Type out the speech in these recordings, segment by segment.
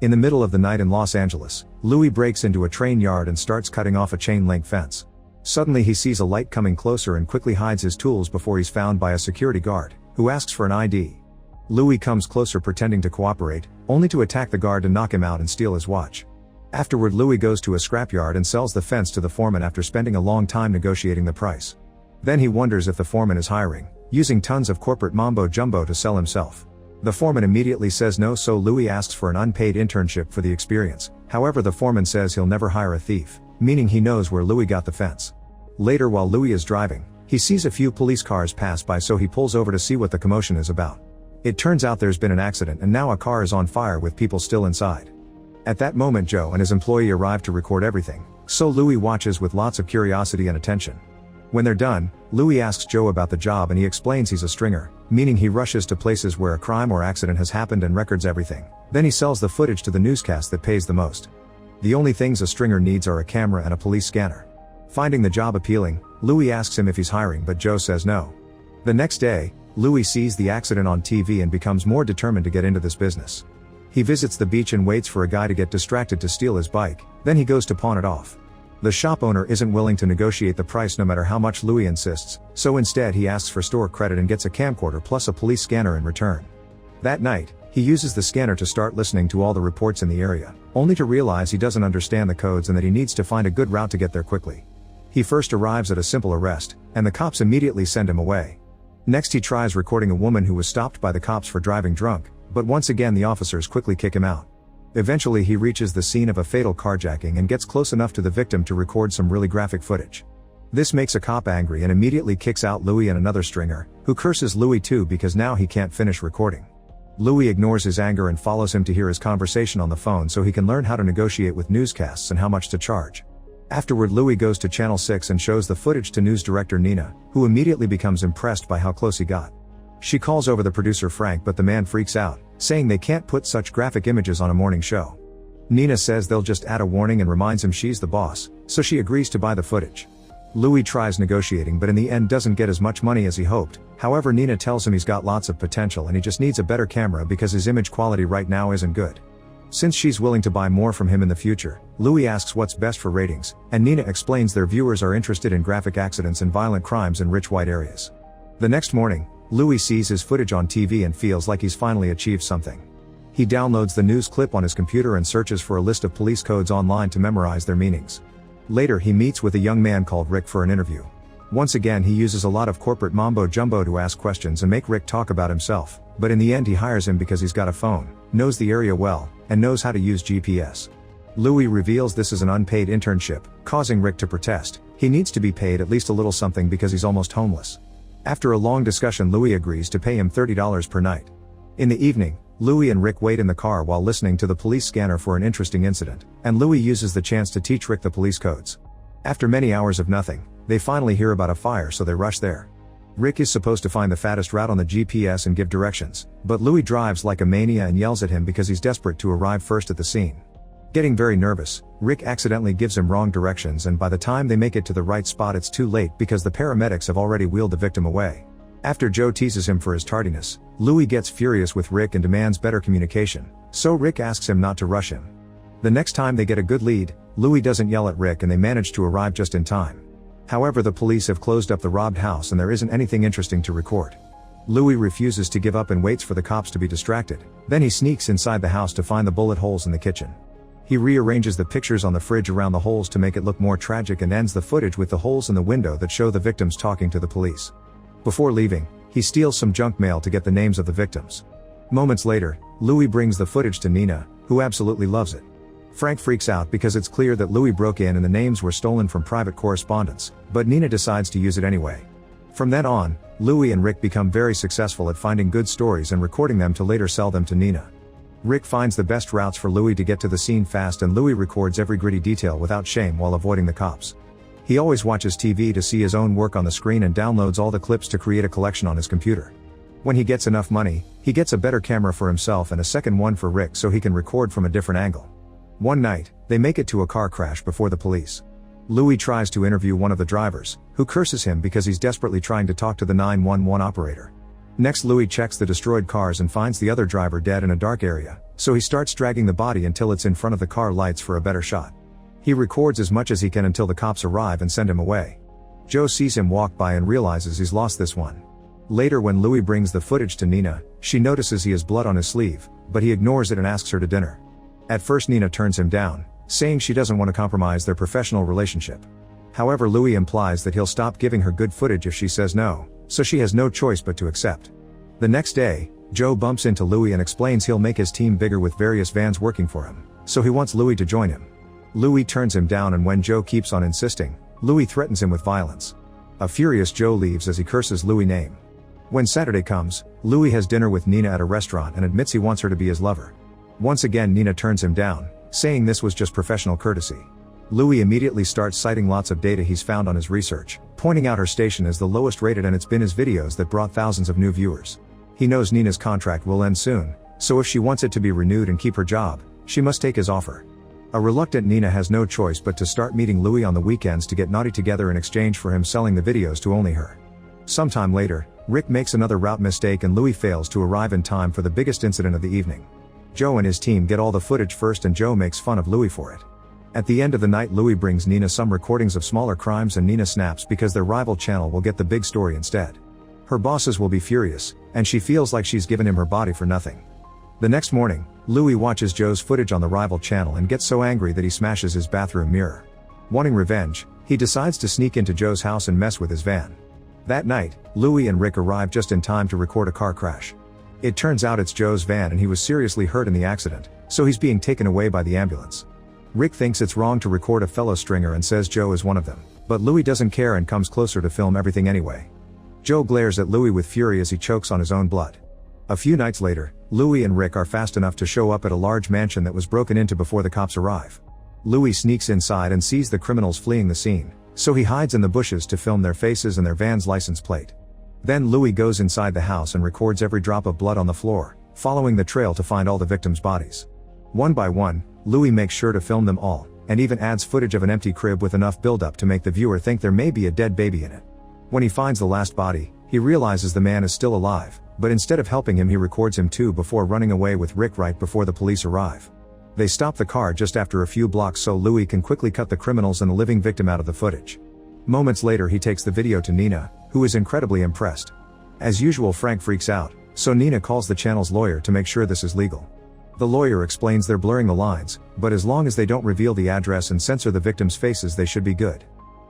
In the middle of the night in Los Angeles, Louis breaks into a train yard and starts cutting off a chain-link fence. Suddenly he sees a light coming closer and quickly hides his tools before he's found by a security guard, who asks for an ID. Louis comes closer pretending to cooperate, only to attack the guard and knock him out and steal his watch. Afterward, Louis goes to a scrapyard and sells the fence to the foreman after spending a long time negotiating the price. Then he wonders if the foreman is hiring, using tons of corporate mumbo-jumbo to sell himself. The foreman immediately says no, so Louis asks for an unpaid internship for the experience. However, the foreman says he'll never hire a thief, meaning he knows where Louis got the fence. Later, while Louis is driving, he sees a few police cars pass by, so he pulls over to see what the commotion is about. It turns out there's been an accident and now a car is on fire with people still inside. At that moment, Joe and his employee arrive to record everything, so Louis watches with lots of curiosity and attention. When they're done, Louis asks Joe about the job and he explains he's a stringer, meaning he rushes to places where a crime or accident has happened and records everything. Then he sells the footage to the newscast that pays the most. The only things a stringer needs are a camera and a police scanner. Finding the job appealing, Louis asks him if he's hiring, but Joe says no. The next day, Louis sees the accident on TV and becomes more determined to get into this business. He visits the beach and waits for a guy to get distracted to steal his bike, then he goes to pawn it off. The shop owner isn't willing to negotiate the price no matter how much Louis insists, so instead he asks for store credit and gets a camcorder plus a police scanner in return. That night, he uses the scanner to start listening to all the reports in the area, only to realize he doesn't understand the codes and that he needs to find a good route to get there quickly. He first arrives at a simple arrest, and the cops immediately send him away. Next, he tries recording a woman who was stopped by the cops for driving drunk, but once again the officers quickly kick him out. Eventually he reaches the scene of a fatal carjacking and gets close enough to the victim to record some really graphic footage. This makes a cop angry and immediately kicks out Louis and another stringer, who curses Louis too because now he can't finish recording. Louis ignores his anger and follows him to hear his conversation on the phone so he can learn how to negotiate with newscasts and how much to charge. Afterward, Louis goes to Channel 6 and shows the footage to news director Nina, who immediately becomes impressed by how close he got. She calls over the producer Frank, but the man freaks out, saying they can't put such graphic images on a morning show. Nina says they'll just add a warning and reminds him she's the boss, so she agrees to buy the footage. Louis tries negotiating but in the end doesn't get as much money as he hoped. However, Nina tells him he's got lots of potential and he just needs a better camera because his image quality right now isn't good. Since she's willing to buy more from him in the future, Louis asks what's best for ratings, and Nina explains their viewers are interested in graphic accidents and violent crimes in rich white areas. The next morning, Louis sees his footage on TV and feels like he's finally achieved something. He downloads the news clip on his computer and searches for a list of police codes online to memorize their meanings. Later, he meets with a young man called Rick for an interview. Once again, he uses a lot of corporate mumbo-jumbo to ask questions and make Rick talk about himself, but in the end he hires him because he's got a phone, knows the area well, and knows how to use GPS. Louis reveals this is an unpaid internship, causing Rick to protest. He needs to be paid at least a little something because he's almost homeless. After a long discussion, Louis agrees to pay him $30 per night. In the evening, Louis and Rick wait in the car while listening to the police scanner for an interesting incident, and Louis uses the chance to teach Rick the police codes. After many hours of nothing, they finally hear about a fire, so they rush there. Rick is supposed to find the fattest route on the GPS and give directions, but Louis drives like a mania and yells at him because he's desperate to arrive first at the scene. Getting very nervous, Rick accidentally gives him wrong directions, and by the time they make it to the right spot it's too late because the paramedics have already wheeled the victim away. After Joe teases him for his tardiness, Louis gets furious with Rick and demands better communication, so Rick asks him not to rush him. The next time they get a good lead, Louis doesn't yell at Rick and they manage to arrive just in time. However, the police have closed up the robbed house and there isn't anything interesting to record. Louis refuses to give up and waits for the cops to be distracted. Then he sneaks inside the house to find the bullet holes in the kitchen. He rearranges the pictures on the fridge around the holes to make it look more tragic and ends the footage with the holes in the window that show the victims talking to the police. Before leaving, he steals some junk mail to get the names of the victims. Moments later, Louis brings the footage to Nina, who absolutely loves it. Frank freaks out because it's clear that Louis broke in and the names were stolen from private correspondence, but Nina decides to use it anyway. From then on, Louis and Rick become very successful at finding good stories and recording them to later sell them to Nina. Rick finds the best routes for Louis to get to the scene fast, and Louis records every gritty detail without shame while avoiding the cops. He always watches TV to see his own work on the screen and downloads all the clips to create a collection on his computer. When he gets enough money, he gets a better camera for himself and a second one for Rick so he can record from a different angle. One night, they make it to a car crash before the police. Louis tries to interview one of the drivers, who curses him because he's desperately trying to talk to the 911 operator. Next, Louis checks the destroyed cars and finds the other driver dead in a dark area, so he starts dragging the body until it's in front of the car lights for a better shot. He records as much as he can until the cops arrive and send him away. Joe sees him walk by and realizes he's lost this one. Later, when Louis brings the footage to Nina, she notices he has blood on his sleeve, but he ignores it and asks her to dinner. At first, Nina turns him down, saying she doesn't want to compromise their professional relationship. However, Louis implies that he'll stop giving her good footage if she says no, so she has no choice but to accept. The next day, Joe bumps into Louis and explains he'll make his team bigger with various vans working for him, so he wants Louis to join him. Louis turns him down, and when Joe keeps on insisting, Louis threatens him with violence. A furious Joe leaves as he curses Louis' name. When Saturday comes, Louis has dinner with Nina at a restaurant and admits he wants her to be his lover. Once again, Nina turns him down, saying this was just professional courtesy. Louis immediately starts citing lots of data he's found on his research, pointing out her station as the lowest rated, and it's been his videos that brought thousands of new viewers. He knows Nina's contract will end soon, so if she wants it to be renewed and keep her job, she must take his offer. A reluctant Nina has no choice but to start meeting Louis on the weekends to get naughty together in exchange for him selling the videos to only her. Sometime later, Rick makes another route mistake and Louis fails to arrive in time for the biggest incident of the evening. Joe and his team get all the footage first, and Joe makes fun of Louis for it. At the end of the night, Louis brings Nina some recordings of smaller crimes and Nina snaps because their rival channel will get the big story instead. Her bosses will be furious, and she feels like she's given him her body for nothing. The next morning, Louis watches Joe's footage on the rival channel and gets so angry that he smashes his bathroom mirror. Wanting revenge, he decides to sneak into Joe's house and mess with his van. That night, Louis and Rick arrive just in time to record a car crash. It turns out it's Joe's van and he was seriously hurt in the accident, so he's being taken away by the ambulance. Rick thinks it's wrong to record a fellow stringer and says Joe is one of them, but Louis doesn't care and comes closer to film everything anyway. Joe glares at Louis with fury as he chokes on his own blood. A few nights later, Louis and Rick are fast enough to show up at a large mansion that was broken into before the cops arrive. Louis sneaks inside and sees the criminals fleeing the scene, so he hides in the bushes to film their faces and their van's license plate. Then Louis goes inside the house and records every drop of blood on the floor, following the trail to find all the victims' bodies. One by one, Louis makes sure to film them all, and even adds footage of an empty crib with enough buildup to make the viewer think there may be a dead baby in it. When he finds the last body, he realizes the man is still alive, but instead of helping him, he records him too before running away with Rick right before the police arrive. They stop the car just after a few blocks so Louis can quickly cut the criminals and the living victim out of the footage. Moments later, he takes the video to Nina, who is incredibly impressed. As usual, Frank freaks out, so Nina calls the channel's lawyer to make sure this is legal. The lawyer explains they're blurring the lines, but as long as they don't reveal the address and censor the victims' faces, they should be good.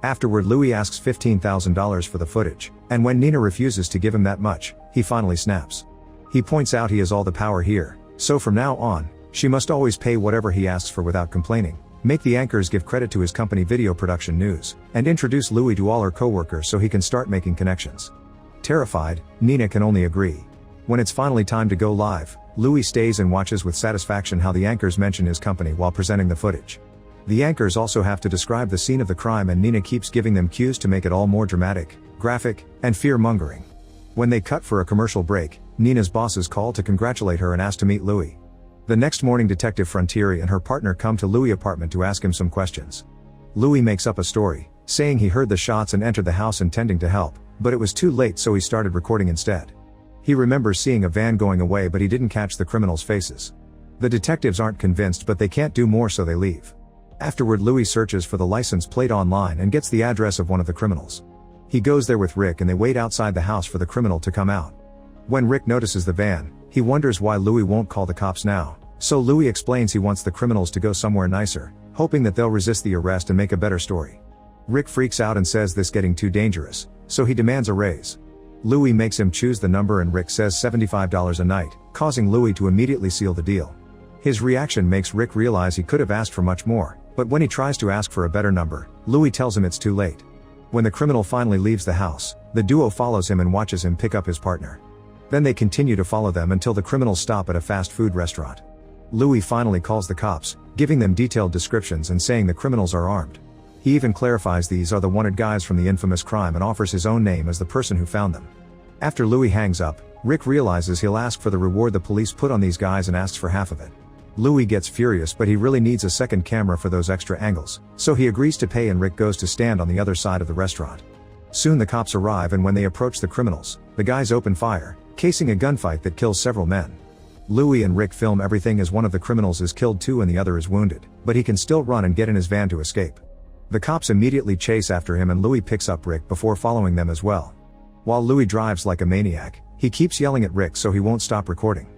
Afterward, Louis asks $15,000 for the footage, and when Nina refuses to give him that much, he finally snaps. He points out he has all the power here, so from now on, she must always pay whatever he asks for without complaining, make the anchors give credit to his company Video Production News, and introduce Louis to all her co-workers so he can start making connections. Terrified, Nina can only agree. When it's finally time to go live, Louis stays and watches with satisfaction how the anchors mention his company while presenting the footage. The anchors also have to describe the scene of the crime, and Nina keeps giving them cues to make it all more dramatic, graphic, and fear-mongering. When they cut for a commercial break, Nina's bosses call to congratulate her and ask to meet Louis. The next morning, Detective Frontieri and her partner come to Louis' apartment to ask him some questions. Louis makes up a story, saying he heard the shots and entered the house intending to help, but it was too late, so he started recording instead. He remembers seeing a van going away, but he didn't catch the criminals' faces. The detectives aren't convinced, but they can't do more, so they leave. Afterward, Louis searches for the license plate online and gets the address of one of the criminals. He goes there with Rick and they wait outside the house for the criminal to come out. When Rick notices the van, he wonders why Louis won't call the cops now, so Louis explains he wants the criminals to go somewhere nicer, hoping that they'll resist the arrest and make a better story. Rick freaks out and says this is getting too dangerous, so he demands a raise. Louis makes him choose the number and Rick says $75 a night, causing Louis to immediately seal the deal. His reaction makes Rick realize he could have asked for much more, but when he tries to ask for a better number, Louis tells him it's too late. When the criminal finally leaves the house, the duo follows him and watches him pick up his partner. Then they continue to follow them until the criminals stop at a fast food restaurant. Louis finally calls the cops, giving them detailed descriptions and saying the criminals are armed. He even clarifies these are the wanted guys from the infamous crime and offers his own name as the person who found them. After Louis hangs up, Rick realizes he'll ask for the reward the police put on these guys and asks for half of it. Louis gets furious, but he really needs a second camera for those extra angles, so he agrees to pay and Rick goes to stand on the other side of the restaurant. Soon the cops arrive, and when they approach the criminals, the guys open fire, casing a gunfight that kills several men. Louis and Rick film everything as one of the criminals is killed too and the other is wounded, but he can still run and get in his van to escape. The cops immediately chase after him and Louis picks up Rick before following them as well. While Louis drives like a maniac, he keeps yelling at Rick so he won't stop recording.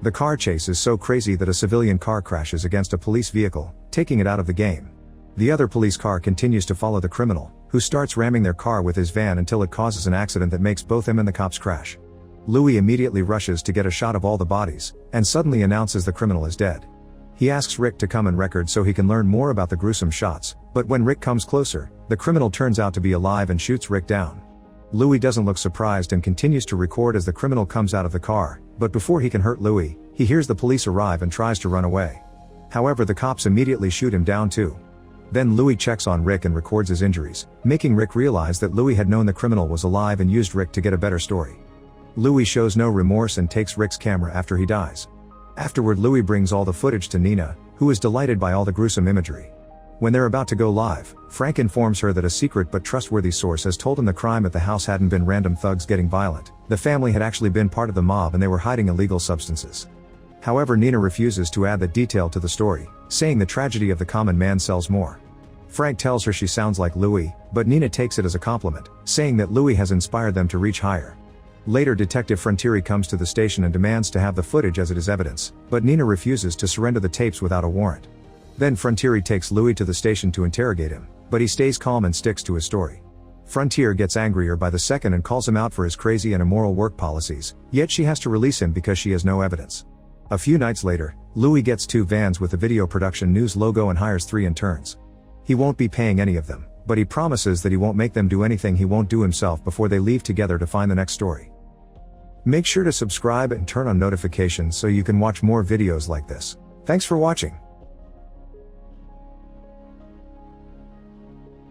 The car chase is so crazy that a civilian car crashes against a police vehicle, taking it out of the game. The other police car continues to follow the criminal, who starts ramming their car with his van until it causes an accident that makes both him and the cops crash. Louis immediately rushes to get a shot of all the bodies, and suddenly announces the criminal is dead. He asks Rick to come and record so he can learn more about the gruesome shots, but when Rick comes closer, the criminal turns out to be alive and shoots Rick down. Louis doesn't look surprised and continues to record as the criminal comes out of the car, but before he can hurt Louis, he hears the police arrive and tries to run away. However, the cops immediately shoot him down too. Then Louis checks on Rick and records his injuries, making Rick realize that Louis had known the criminal was alive and used Rick to get a better story. Louis shows no remorse and takes Rick's camera after he dies. Afterward, Louis brings all the footage to Nina, who is delighted by all the gruesome imagery. When they're about to go live, Frank informs her that a secret but trustworthy source has told him the crime at the house hadn't been random thugs getting violent. The family had actually been part of the mob and they were hiding illegal substances. However, Nina refuses to add that detail to the story, saying the tragedy of the common man sells more. Frank tells her she sounds like Louis, but Nina takes it as a compliment, saying that Louis has inspired them to reach higher. Later, Detective Frontieri comes to the station and demands to have the footage as it is evidence, but Nina refuses to surrender the tapes without a warrant. Then Frontieri takes Louis to the station to interrogate him, but he stays calm and sticks to his story. Frontier gets angrier by the second and calls him out for his crazy and immoral work policies, yet she has to release him because she has no evidence. A few nights later, Louis gets 2 vans with the Video Production News logo and hires 3 interns. He won't be paying any of them, but he promises that he won't make them do anything he won't do himself before they leave together to find the next story. Make sure to subscribe and turn on notifications so you can watch more videos like this. Thanks for watching.